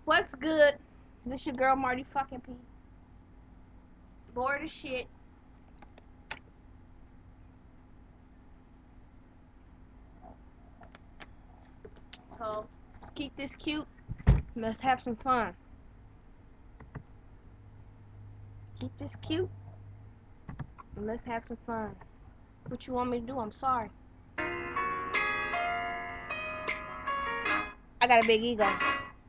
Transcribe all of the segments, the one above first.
What's good? This your girl Marty fucking P. Bored as shit. So let's keep this cute. Let's have some fun. Keep this cute. And let's have some fun. What you want me to do? I'm sorry. I got a big ego.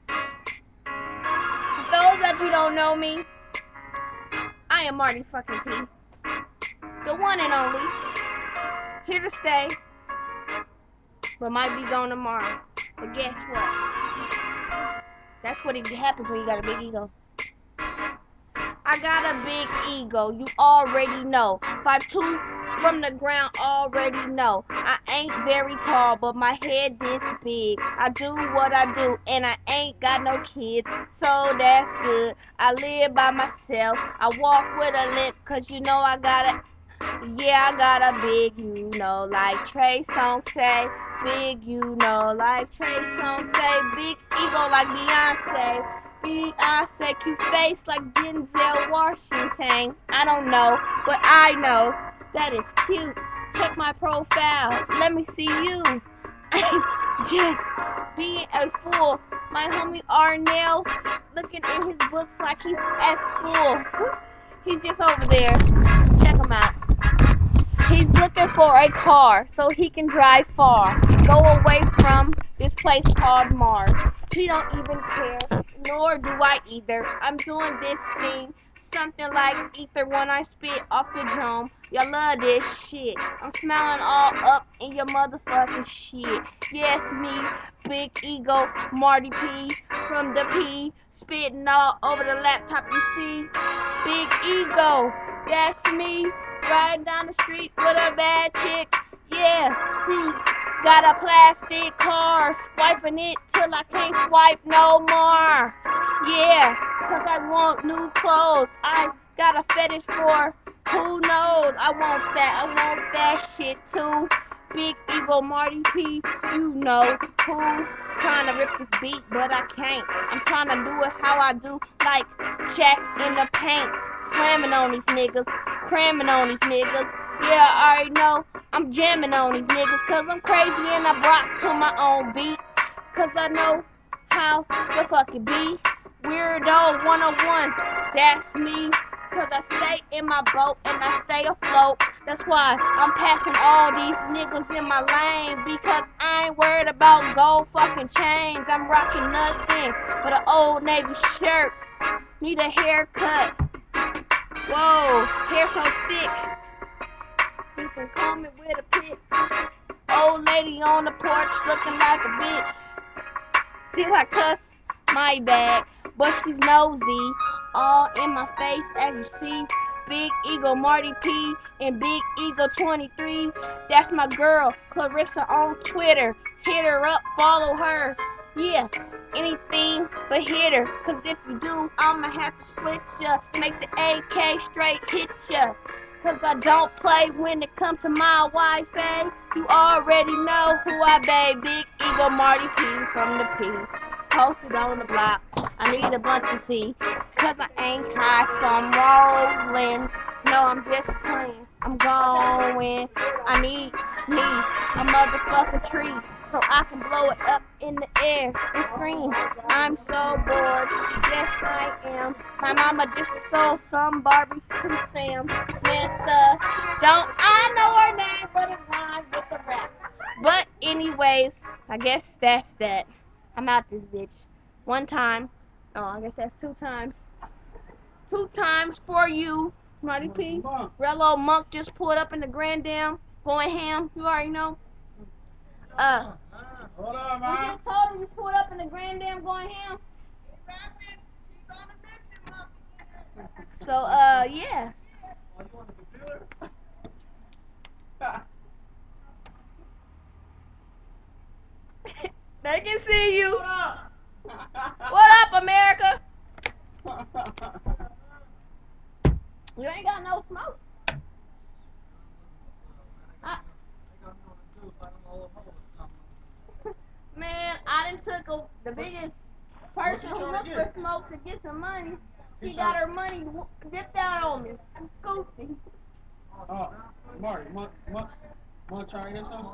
For those that you don't know me, I am Marty fucking P. The one and only. Here to stay. But might be gone tomorrow. But guess what? That's what happens when you got a big ego. I got a big ego, you already know. 5'2" from the ground, already know. I ain't very tall, but my head this big. I do what I do, and I ain't got no kids, so that's good. I live by myself, I walk with a limp, cause you know I got a, yeah, I got a big, you know, like Trey Songz say. Big, you know, like Trey Songz say. Big ego like Beyonce. Beyonce, cute face like Denzel Washington. I don't know, but I know that is cute. Check my profile. Let me see you. I'm just being a fool. My homie Arnell looking in his books like he's at school. He's just over there. Check him out. He's looking for a car so he can drive far. Go away from this place called Mars. He don't even care, nor do I either. I'm doing this thing, something like ether when I spit off the dome. Y'all love this shit. I'm smiling all up in your motherfucking shit. Yes, me, big ego, Marty P from the P, spitting all over the laptop you see. Big ego, that's me. Riding down the street with a bad chick. Yeah, see, got a plastic car. Swiping it till I can't swipe no more. Yeah, cause I want new clothes. I got a fetish for who knows. I want that shit too. Big ego Marty P, you know who. Trying to rip this beat, but I can't. I'm trying to do it how I do, like Jack in the paint. Slamming on these niggas, cramming on these niggas. Yeah, I already know I'm jamming on these niggas, cause I'm crazy and I rock to my own beat. Cause I know how the fuck it be. Weirdo 101, that's me. Cause I stay in my boat and I stay afloat. That's why I'm passing all these niggas in my lane. Because I ain't worried about gold fucking chains. I'm rocking nothing but an Old Navy shirt. Need a haircut. Whoa, hair so thick. You can comb it with a pick. Old lady on the porch looking like a bitch. Did I cuss? My bad. But she's nosy. All in my face as you see. Big ego Marty P and Big ego 23. That's my girl Clarissa on Twitter. Hit her up, follow her. Yeah, anything but hit her. Cause if you do, I'ma have to split ya. Make the AK straight hit ya. Cause I don't play when it comes to my Wi-Fi. You already know who I be. Big ego Marty P from the P. Posted on the block. I need a bunch of C. Cause I ain't high, so I'm rolling. No, I'm just playing. I'm going. I need me a motherfucking tree so I can blow it up in the air and scream. I'm so bored. Yes, I am. My mama just sold some Barbie to Sam Samantha. Don't I know her name, but it rhymes with the rap. But anyways, I guess that's that. I'm out this bitch. One time. Oh, I guess that's two times. Two times for you, Marty P. Rello Monk just pulled up in the Grand Dam, going ham. You already know. Hold on, We man. just told him you pulled up in the Grand Dam, going ham. So, yeah. They can see you. What up, America? You ain't got no smoke. Man, I done took the biggest person who looked for smoke to get some money, she got her money dipped out on me. Scoopy. Oh, Marty, want to try this one?